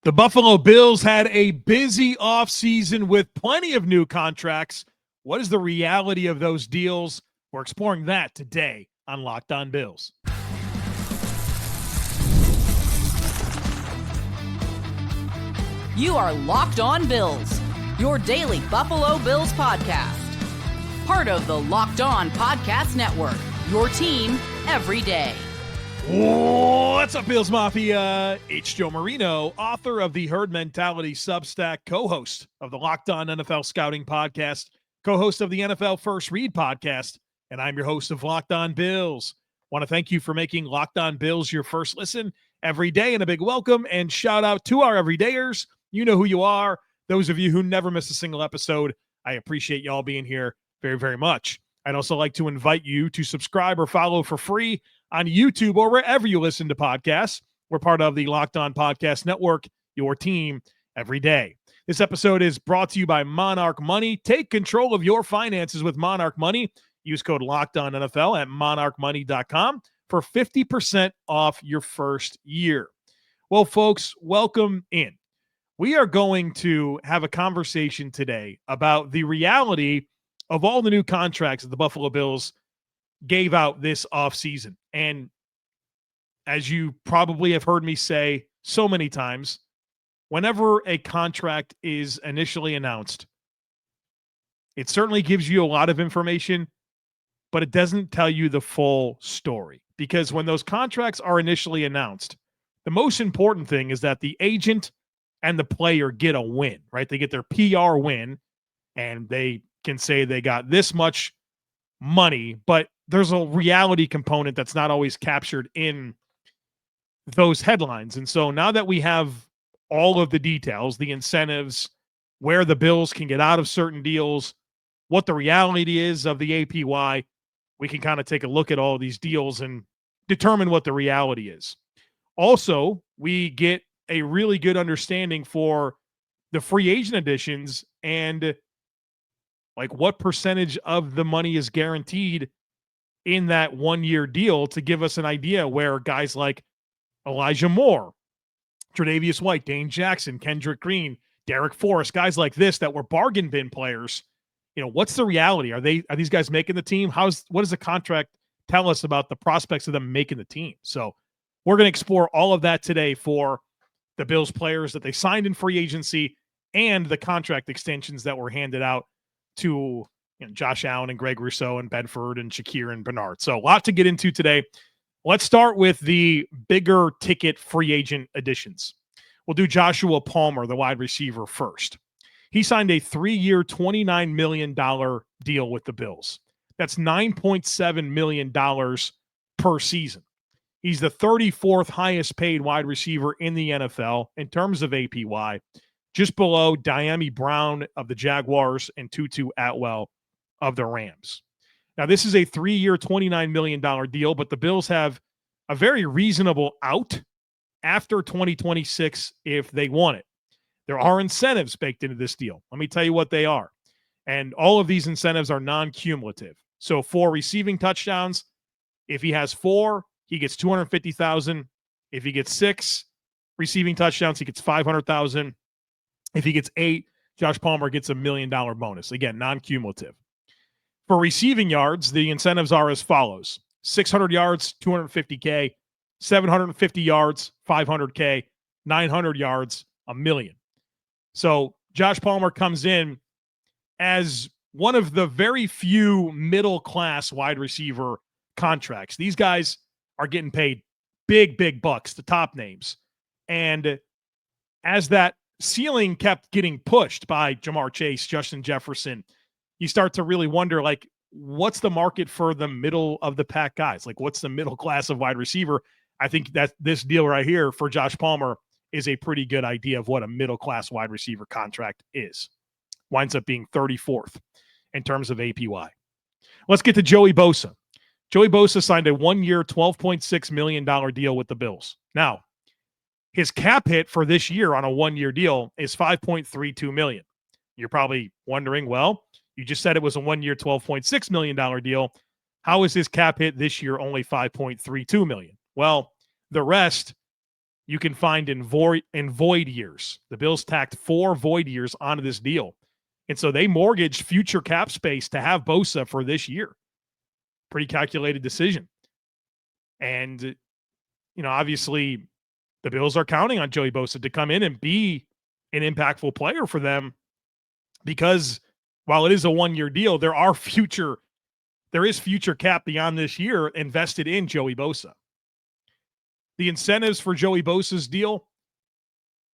The Buffalo Bills had a busy offseason with plenty of new contracts. What is the reality of those deals? We're exploring that today on Locked On Bills. You are Locked On Bills, your daily Buffalo Bills podcast. Part of the Locked On Podcast Network, your team every day. What's up, Bills Mafia? It's Joe Marino, author of the Herd Mentality Substack, co-host of the Locked On NFL Scouting Podcast, co-host of the NFL First Read Podcast, and I'm your host of Locked On Bills. Want to thank you for making Locked On Bills your first listen every day, and a big welcome and shout out to our everydayers. You know who you are. Those of you who never miss a single episode, I appreciate y'all being here very, very much. I'd also like to invite you to subscribe or follow for free on YouTube or wherever you listen to podcasts. We're part of the Locked On Podcast Network, your team every day. This episode is brought to you by Monarch Money. Take control of your finances with Monarch Money. Use code LOCKEDONNFL at monarchmoney.com for 50% off your first year. Well, folks, welcome in. We are going to have a conversation today about the reality of all the new contracts that the Buffalo Bills gave out this offseason. And as you probably have heard me say so many times, whenever a contract is initially announced, it certainly gives you a lot of information, but it doesn't tell you the full story. Because when those contracts are initially announced, the most important thing is that the agent and the player get a win, right? They get their PR win, and they can say they got this much money, but there's a reality component that's not always captured in those headlines. And so now that we have all of the details, the incentives, where the Bills can get out of certain deals, what the reality is of the APY, we can kind of take a look at all of these deals and determine what the reality is. Also, we get a really good understanding for the free agent additions and like what percentage of the money is guaranteed in that 1-year deal to give us an idea where guys like Elijah Moore, Tre'Davious White, Dane Jackson, Kendrick Green, Derek Forrest, guys like this that were bargain bin players, what's the reality? Are these guys making the team? What does the contract tell us about the prospects of them making the team? So we're going to explore all of that today for the Bills players that they signed in free agency and the contract extensions that were handed out to Josh Allen and Greg Rousseau and Bedford and Shakir and Bernard. So a lot to get into today. Let's start with the bigger ticket free agent additions. We'll do Joshua Palmer, the wide receiver, first. He signed a 3-year, $29 million deal with the Bills. That's $9.7 million per season. He's the 34th highest paid wide receiver in the NFL in terms of APY, just below Diami Brown of the Jaguars and Tutu Atwell of the Rams. Now, this is a 3-year, $29 million deal, but the Bills have a very reasonable out after 2026 if they want it. There are incentives baked into this deal. Let me tell you what they are. And all of these incentives are non-cumulative. So for receiving touchdowns, if he has 4, he gets $250,000. If he gets 6 receiving touchdowns, he gets $500,000. If he gets 8, Josh Palmer gets $1 million bonus. Again, non-cumulative. For receiving yards, the incentives are as follows. 600 yards, $250K. 750 yards, $500K. 900 yards, $1 million. So Josh Palmer comes in as one of the very few middle-class wide receiver contracts. These guys are getting paid big, big bucks, the top names. And as that ceiling kept getting pushed by Jamar Chase, Justin Jefferson, you start to really wonder, like, what's the market for the middle of the pack guys? Like, what's the middle class of wide receiver? I think that this deal right here for Josh Palmer is a pretty good idea of what a middle class wide receiver contract is. Winds up being 34th in terms of APY. Let's get to Joey Bosa. Joey Bosa signed a 1-year, $12.6 million deal with the Bills. Now, his cap hit for this year on a 1-year deal is $5.32 million. You're probably wondering, well, you just said it was a 1-year, $12.6 million deal. How is his cap hit this year only $5.32 million? Well, the rest you can find in void years. The Bills tacked 4 void years onto this deal. And so they mortgaged future cap space to have Bosa for this year. Pretty calculated decision. And, obviously the Bills are counting on Joey Bosa to come in and be an impactful player for them because while it is a 1-year deal, there is future cap beyond this year invested in Joey Bosa. The incentives for Joey Bosa's deal,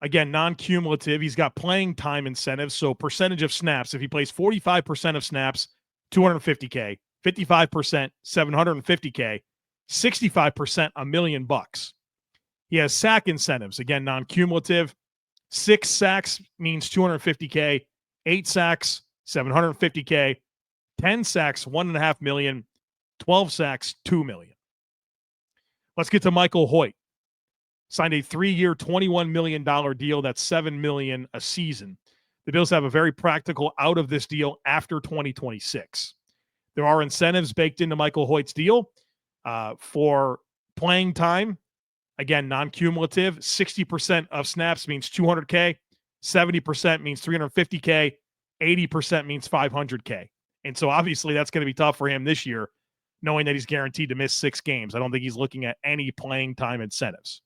again, non-cumulative. He's got playing time incentives, so percentage of snaps. If he plays 45% of snaps, $250K, 55%, $750K, 65%, $1 million. He has sack incentives, again, non-cumulative. 6 sacks means $250K, 8 sacks, $750K, 10 sacks, $1.5 million, 12 sacks, $2 million. Let's get to Michael Hoyt. Signed a 3-year, $21 million deal. That's $7 million a season. The Bills have a very practical out of this deal after 2026. There are incentives baked into Michael Hoyt's deal for playing time. Again, non-cumulative. 60% of snaps means $200K. 70% means $350K. 80% means $500K. And so obviously that's going to be tough for him this year, knowing that he's guaranteed to miss 6 games. I don't think he's looking at any playing time incentives.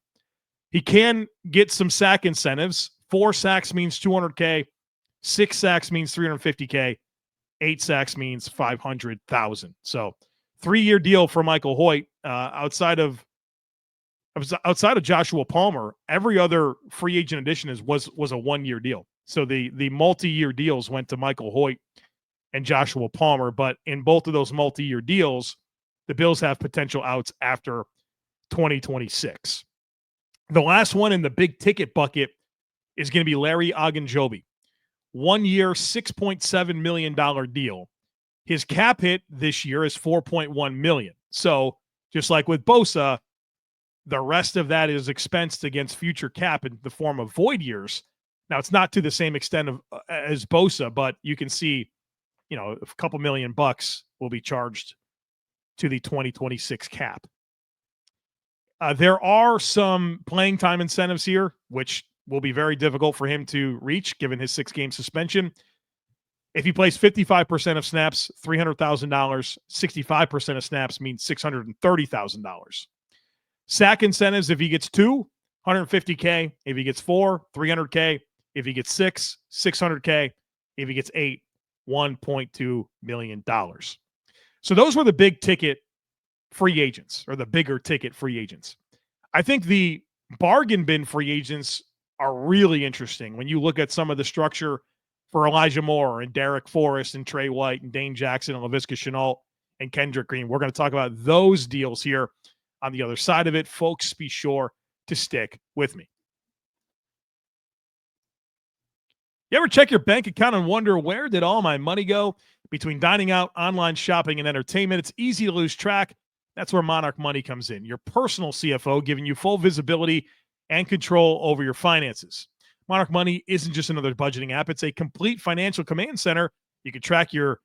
He can get some sack incentives. 4 sacks means $200K. 6 sacks means $350K. 8 sacks means $500,000. So 3-year deal for Michael Hoyt. Outside of Joshua Palmer, every other free agent addition was a 1-year deal. So the multi-year deals went to Michael Hoyt and Joshua Palmer. But in both of those multi-year deals, the Bills have potential outs after 2026. The last one in the big ticket bucket is going to be Larry Ogunjobi. 1-year, $6.7 million deal. His cap hit this year is $4.1 million. So just like with Bosa, the rest of that is expensed against future cap in the form of void years. Now, it's not to the same extent as Bosa, but you can see, a couple $1 million will be charged to the 2026 cap. There are some playing time incentives here, which will be very difficult for him to reach given his 6-game suspension. If he plays 55% of snaps, $300,000. 65% of snaps means $630,000. Sack incentives, if he gets 2, $150K. If he gets 4, $300K. If he gets 6, $600K. If he gets 8, $1.2 million. So those were the big ticket free agents, or the bigger ticket free agents. I think the bargain bin free agents are really interesting when you look at some of the structure for Elijah Moore and Derek Forrest and Trey White and Dane Jackson and Laviska Shenault and Kendrick Green. We're going to talk about those deals here on the other side of it. Folks, be sure to stick with me. You ever check your bank account and wonder, where did all my money go? Between dining out, online shopping, and entertainment, it's easy to lose track. That's where Monarch Money comes in, your personal CFO, giving you full visibility and control over your finances. Monarch Money isn't just another budgeting app. It's a complete financial command center. You can track your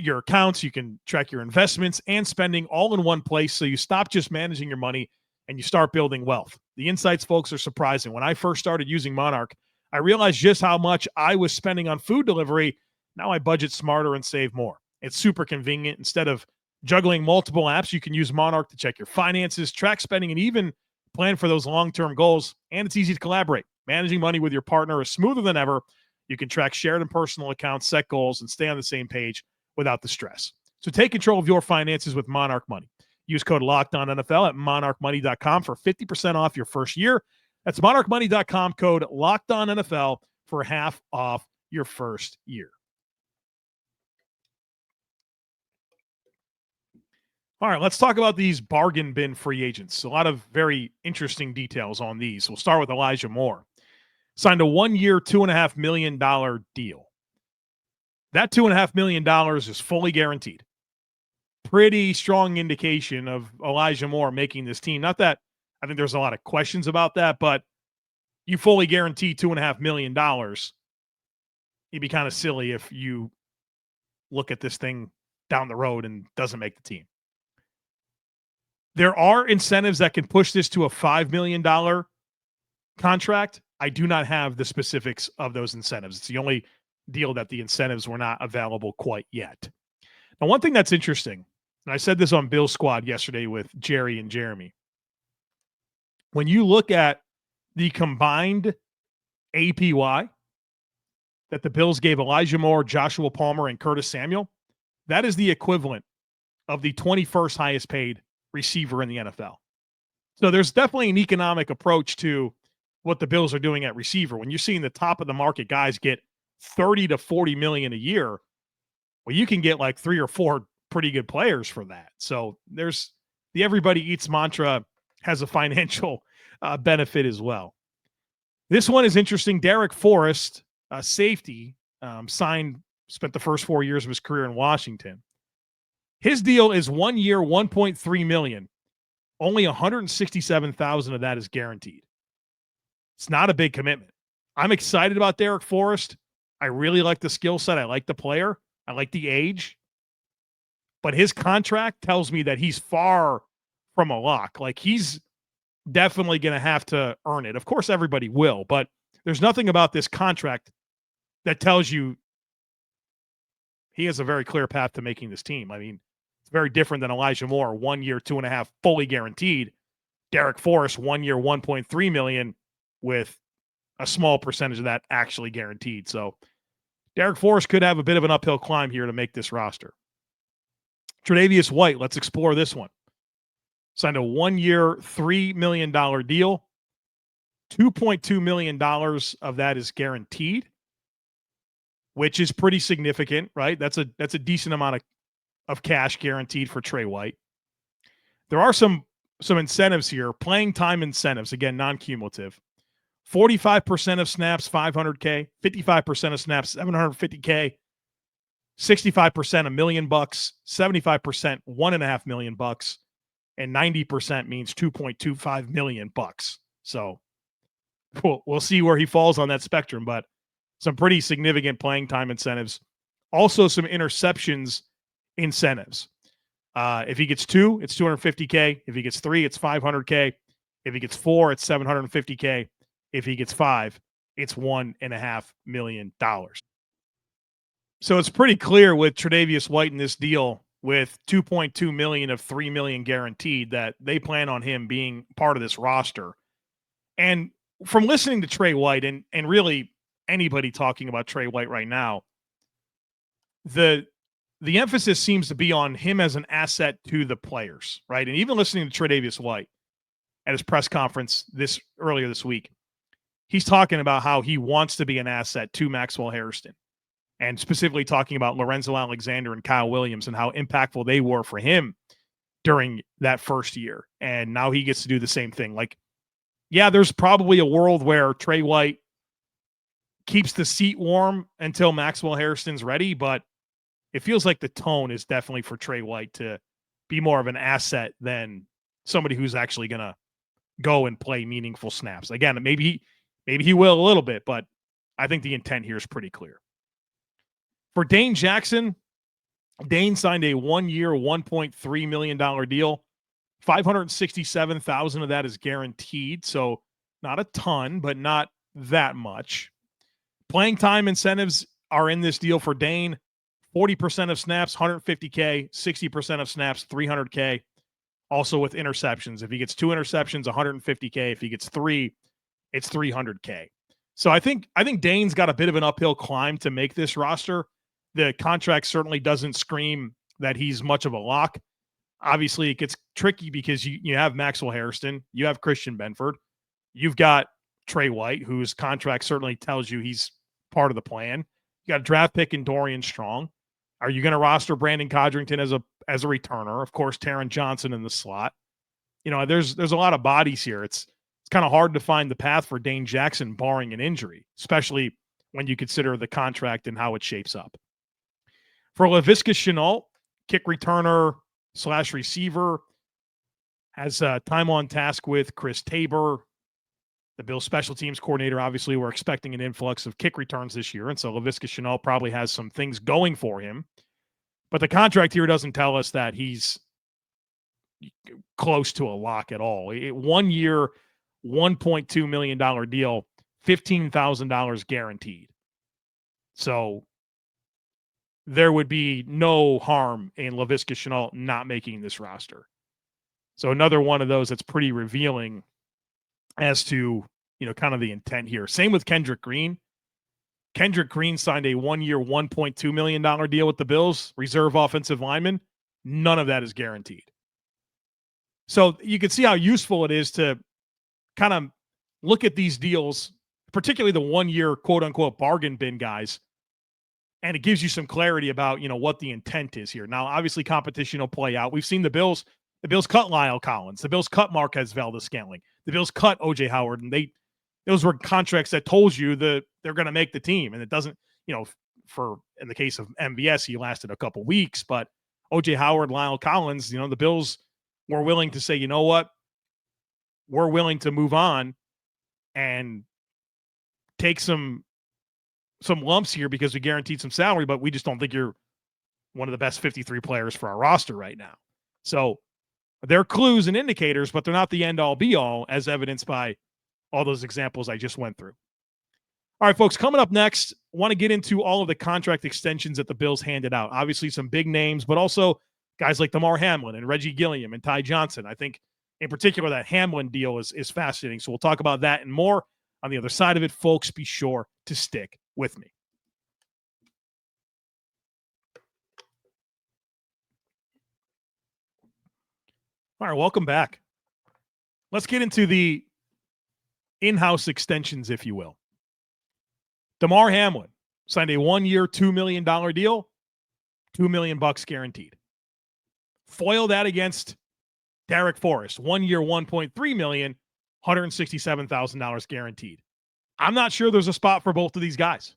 accounts, you can track your investments and spending all in one place, so you stop just managing your money and you start building wealth. The insights, folks, are surprising. When I first started using Monarch, I realized just how much I was spending on food delivery. Now I budget smarter and save more. It's super convenient. Instead of juggling multiple apps, you can use Monarch to check your finances, track spending, and even plan for those long-term goals. And it's easy to collaborate. Managing money with your partner is smoother than ever. You can track shared and personal accounts, set goals, and stay on the same page without the stress. So take control of your finances with Monarch Money. Use code LOCKEDONNFL at monarchmoney.com for 50% off your first year. That's monarchmoney.com, code LOCKEDONNFL for half off your first year. All right, let's talk about these bargain bin free agents. A lot of very interesting details on these. We'll start with Elijah Moore. Signed a 1-year, $2.5 million deal. That $2.5 million is fully guaranteed. Pretty strong indication of Elijah Moore making this team. Not that I think there's a lot of questions about that, but you fully guarantee $2.5 million. It'd be kind of silly if you look at this thing down the road and doesn't make the team. There are incentives that can push this to a $5 million contract, I do not have the specifics of those incentives. It's the only deal that the incentives were not available quite yet. Now, one thing that's interesting, and I said this on Bill's Squad yesterday with Jerry and Jeremy, when you look at the combined APY that the Bills gave Elijah Moore, Joshua Palmer, and Curtis Samuel, that is the equivalent of the 21st highest paid receiver in the NFL. So there's definitely an economic approach to what the Bills are doing at receiver. When you're seeing the top of the market guys get 30 to 40 million a year, well, you can get like 3 or 4 pretty good players for that. So there's the everybody eats mantra has a financial benefit as well. This one is interesting. Derek Forrest, safety, spent the first 4 years of his career in Washington. His deal is 1 year, $1.3 million. Only $167,000 of that is guaranteed. It's not a big commitment. I'm excited about Derek Forrest. I really like the skill set. I like the player. I like the age. But his contract tells me that he's far from a lock. Like, he's definitely going to have to earn it. Of course, everybody will, but there's nothing about this contract that tells you he has a very clear path to making this team. I mean, it's very different than Elijah Moore, 1 year, 2.5 fully guaranteed. Derek Forrest, 1 year, $1.3 million with a small percentage of that actually guaranteed. So Derek Forrest could have a bit of an uphill climb here to make this roster. Tre'Davious White, let's explore this one. Signed a 1 year, $3 million deal. $2.2 million of that is guaranteed, which is pretty significant, right? That's a decent amount of cash guaranteed for Trey White. There are some incentives here, playing time incentives, again, non-cumulative. 45% of snaps, $500K, 55% of snaps, $750K, 65% $1 million, 75% $1.5 million, and 90% means $2.25 million. So we'll see where he falls on that spectrum, but some pretty significant playing time incentives. Also some interceptions incentives. If he gets 2, it's $250K. If he gets 3, it's $500K. If he gets 4, it's $750K. If he gets 5, it's $1.5 million. So it's pretty clear with Tre'Davious White in this deal, with $2.2 million of $3 million guaranteed, that they plan on him being part of this roster. And from listening to Trey White and really anybody talking about Trey White right now, the emphasis seems to be on him as an asset to the players, right? And even listening to Tre'Davious White at his press conference earlier this week, he's talking about how he wants to be an asset to Maxwell Hairston, and specifically talking about Lorenzo Alexander and Kyle Williams and how impactful they were for him during that first year. And now he gets to do the same thing. Like, yeah, there's probably a world where Trey White keeps the seat warm until Maxwell Hairston's ready, but it feels like the tone is definitely for Trey White to be more of an asset than somebody who's actually going to go and play meaningful snaps. Again, maybe he will a little bit, but I think the intent here is pretty clear. For Dane Jackson, Dane signed a 1 year, $1.3 million deal. $567,000 of that is guaranteed, so not a ton, but not that much. Playing time incentives are in this deal for Dane. 40% of snaps, $150K, 60% of snaps, $300K. Also with interceptions. If he gets 2 interceptions, $150K. If he gets 3, it's $300K. So I think Dane's got a bit of an uphill climb to make this roster. The contract certainly doesn't scream that he's much of a lock. Obviously, it gets tricky because you have Maxwell Hairston, you have Christian Benford, you've got Trey White, whose contract certainly tells you he's part of the plan. You got a draft pick in Dorian Strong. Are you going to roster Brandon Codrington as a returner? Of course, Taron Johnson in the slot. There's a lot of bodies here. It's kind of hard to find the path for Dane Jackson, barring an injury, especially when you consider the contract and how it shapes up. For Laviska Shenault, kick returner / receiver, has time on task with Chris Tabor, the Bills special teams coordinator. Obviously, we're expecting an influx of kick returns this year, and so Laviska Shenault probably has some things going for him. But the contract here doesn't tell us that he's close to a lock at all. 1 year, $1.2 million deal, $15,000 guaranteed. So there would be no harm in Laviska Shenault not making this roster. So another one of those that's pretty revealing as to, kind of the intent here. Same with Kendrick Green. Kendrick Green signed a 1-year, $1.2 million deal with the Bills, reserve offensive lineman. None of that is guaranteed. So you can see how useful it is to kind of look at these deals, particularly the 1-year quote-unquote bargain bin guys, and it gives you some clarity about, what the intent is here. Now, obviously, competition will play out. We've seen the Bills cut Lyle Collins. The Bills cut Marquez Valdes-Scantling. The Bills cut O.J. Howard, and those were contracts that told you that they're going to make the team. And it doesn't, in the case of MVS, he lasted a couple weeks, but O.J. Howard, Lyle Collins, the Bills were willing to say, you know what? We're willing to move on and take some lumps here because we guaranteed some salary, but we just don't think you're one of the best 53 players for our roster right now. So they're clues and indicators, but they're not the end all be all, as evidenced by all those examples I just went through. All right, folks, coming up next, I want to get into all of the contract extensions that the Bills handed out. Obviously some big names, but also guys like Damar Hamlin and Reggie Gilliam and Ty Johnson. I think in particular that Hamlin deal is fascinating. So we'll talk about that and more on the other side of it. Folks, be sure to stick with me. All right, welcome back. Let's get into the in-house extensions, if you will. Damar Hamlin signed a 1-year, $2 million deal, $2 million guaranteed. Foil that against Derek Forrest, 1-year, $1.3 million, $167,000 guaranteed. I'm not sure there's a spot for both of these guys.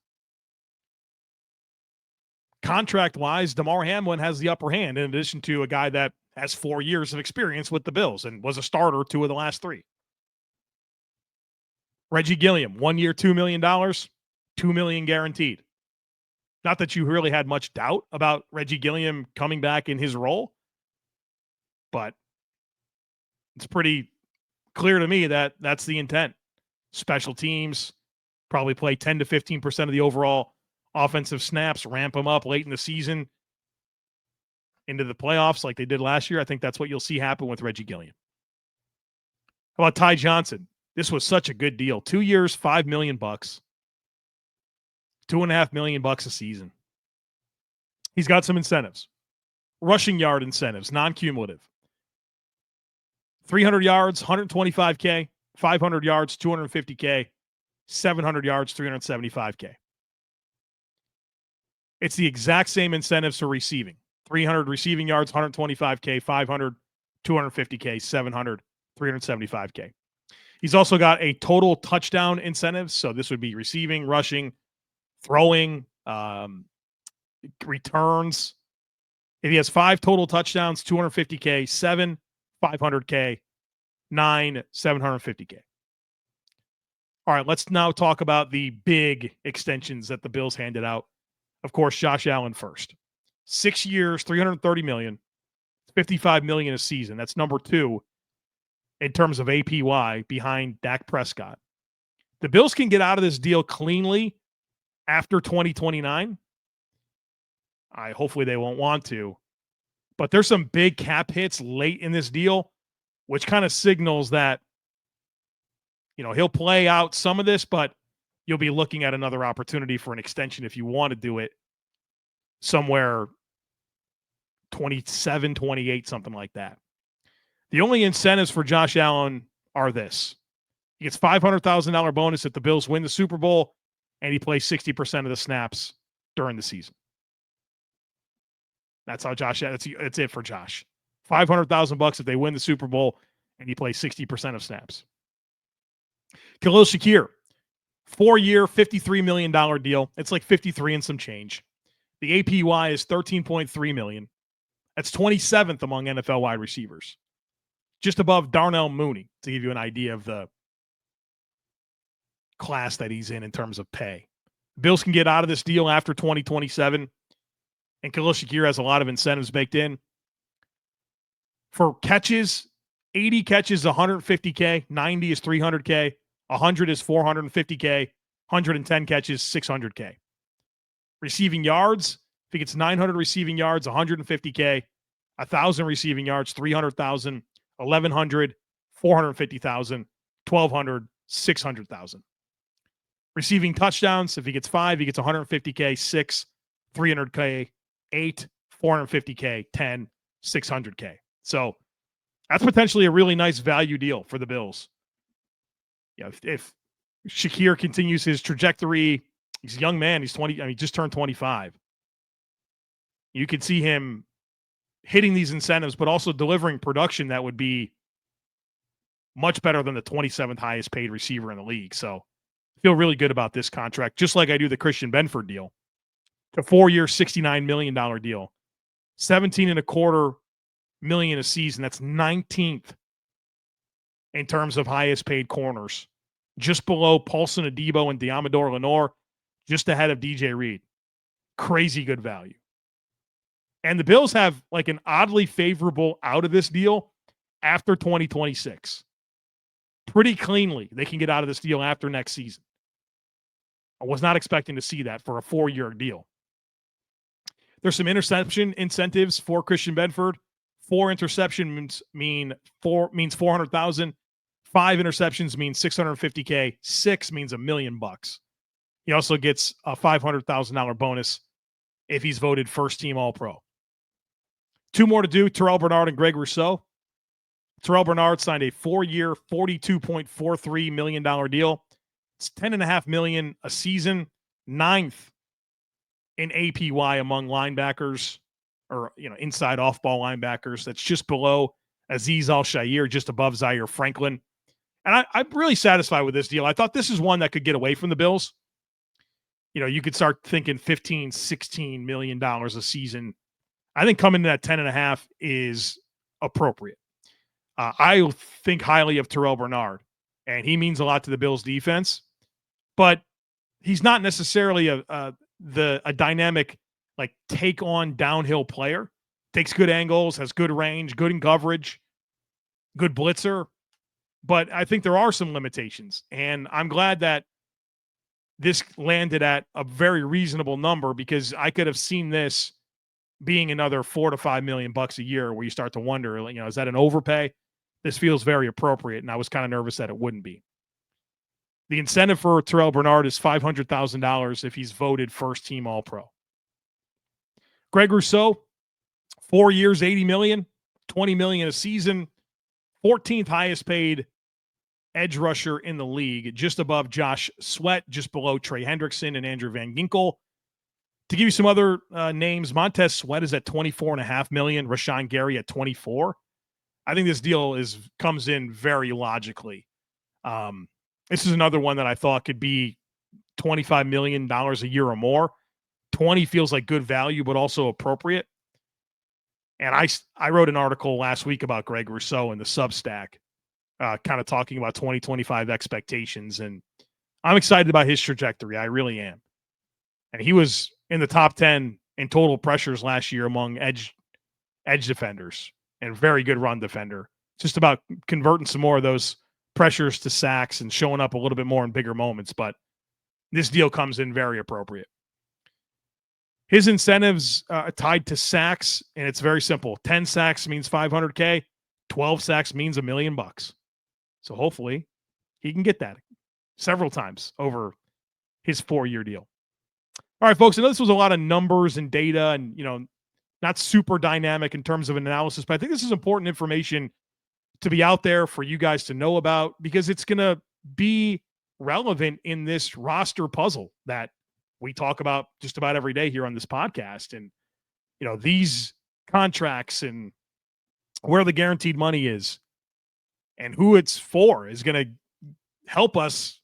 Contract-wise, Damar Hamlin has the upper hand in addition to a guy that has 4 years of experience with the Bills and was a starter 2 of the last 3. Reggie Gilliam, 1-year, $2 million, $2 million guaranteed. Not that you really had much doubt about Reggie Gilliam coming back in his role, but it's pretty clear to me that that's the intent. Special teams, probably play 10 to 15% of the overall offensive snaps, ramp them up late in the season into the playoffs like they did last year. I think that's what you'll see happen with Reggie Gilliam. How about Ty Johnson? This was such a good deal. 2 years, $5 million, $2.5 million a season. He's got some incentives. Rushing yard incentives, non-cumulative. 300 yards, $125K, 500 yards, $250K, 700 yards, $375K. It's the exact same incentives for receiving. 300 receiving yards, $125K, 500, $250K, 700, $375K. He's also got a total touchdown incentive. So this would be receiving, rushing, throwing, returns. If he has 5 total touchdowns, $250K, 7, $500K, 9, $750K. All right, let's now talk about the big extensions that the Bills handed out. Of course, Josh Allen first. 6 years, $330 million, $55 million a season. That's number 2 in terms of APY behind Dak Prescott. The Bills can get out of this deal cleanly after 2029. Hopefully they won't want to. But there's some big cap hits late in this deal, which kind of signals that, he'll play out some of this, but you'll be looking at another opportunity for an extension if you want to do it somewhere 27, 28, something like that. The only incentives for Josh Allen are this. He gets $500,000 bonus if the Bills win the Super Bowl, and he plays 60% of the snaps during the season. That's how that's it for Josh. $500,000 if they win the Super Bowl, and he plays 60% of snaps. Khalil Shakir, 4-year, $53 million deal. It's like 53 and some change. The APY is $13.3 million. That's 27th among NFL wide receivers. Just above Darnell Mooney, to give you an idea of the class that he's in terms of pay. Bills can get out of this deal after 2027, and Khalil Shakir has a lot of incentives baked in. For catches 80 catches, 150K, 90 is 300K, 100 is 450K, 110 catches, 600K. Receiving yards, if he gets 900 receiving yards, 150K, 1,000 receiving yards, 300,000, 1,100, 450,000, 1,200, 600,000. Receiving touchdowns, if he gets 5, he gets 150K, 6, 300K, 8, 450K, 10, 600K. So that's potentially a really nice value deal for the Bills. Yeah, if Shakir continues his trajectory, he's a young man. He's 20. I mean, just turned 25. You could see him hitting these incentives, but also delivering production that would be much better than the 27th highest paid receiver in the league. So I feel really good about this contract, just like I do the Christian Benford deal. It's a 4-year, $69 million deal, 17.25 million a season. That's 19th in terms of highest paid corners, just below Paulson Adebo and Diamador Lenore, just ahead of DJ Reed. Crazy good value. And the Bills have like an oddly favorable out of this deal after 2026. Pretty cleanly, they can get out of this deal after next season. I was not expecting to see that for a 4-year deal. There's some interception incentives for Christian Benford. 4 interceptions means 400,000. 5 interceptions means 650K. 6 means $1 million. He also gets a $500,000 bonus if he's voted first team All-Pro. 2 more to do, Terrell Bernard and Greg Rousseau. Terrell Bernard signed a 4-year, $42.43 million deal. It's $10.5 million a season, 9th in APY among linebackers, or inside off-ball linebackers. That's just below Azeez Al-Shaair, just above Zaire Franklin. And I'm really satisfied with this deal. I thought this is one that could get away from the Bills. You could start thinking $15, $16 million a season. I think coming in at 10.5 is appropriate. I think highly of Terrell Bernard, and he means a lot to the Bills defense, but he's not necessarily a dynamic, like, take on downhill player. Takes good angles, has good range, good in coverage, good blitzer. But I think there are some limitations, and I'm glad that this landed at a very reasonable number, because I could have seen this being another $4 to $5 million a year, where you start to wonder, is that an overpay? This feels very appropriate, and I was kind of nervous that it wouldn't be. The incentive for Terrell Bernard is $500,000 if he's voted first team All-Pro. Greg Rousseau, 4 years, $80 million, $20 million a season, 14th highest paid edge rusher in the league, just above Josh Sweat, just below Trey Hendrickson and Andrew Van Ginkel. To give you some other names, Montez Sweat is at $24.5 million, Rashawn Gary at $24. I think this deal comes in very logically. This is another one that I thought could be $25 million a year or more. 20 feels like good value, but also appropriate. And I wrote an article last week about Greg Rousseau in the Substack, kind of talking about 2025 expectations. And I'm excited about his trajectory. I really am. And he was in the top 10 in total pressures last year among edge defenders, and very good run defender. It's just about converting some more of those pressures to sacks and showing up a little bit more in bigger moments. But this deal comes in very appropriate. His incentives are tied to sacks, and it's very simple. 10 sacks means $500K. 12 sacks means $1 million. So hopefully he can get that several times over his 4-year deal. All right, folks, I know this was a lot of numbers and data and, not super dynamic in terms of analysis, but I think this is important information to be out there for you guys to know about, because it's going to be relevant in this roster puzzle that we talk about just about every day here on this podcast. And, these contracts and where the guaranteed money is and who it's for is going to help us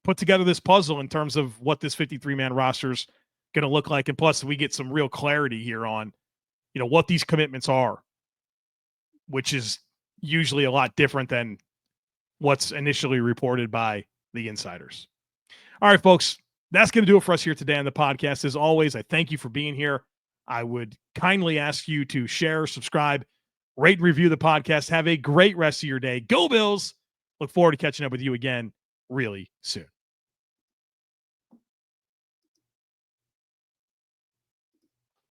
put together this puzzle in terms of what this 53-man roster is going to look like. And plus, we get some real clarity here on, what these commitments are, which is usually a lot different than what's initially reported by the insiders. All right, folks, that's going to do it for us here today on the podcast. As always, I thank you for being here. I would kindly ask you to share, subscribe, rate and review the podcast. Have a great rest of your day. Go Bills. Look forward to catching up with you again really soon.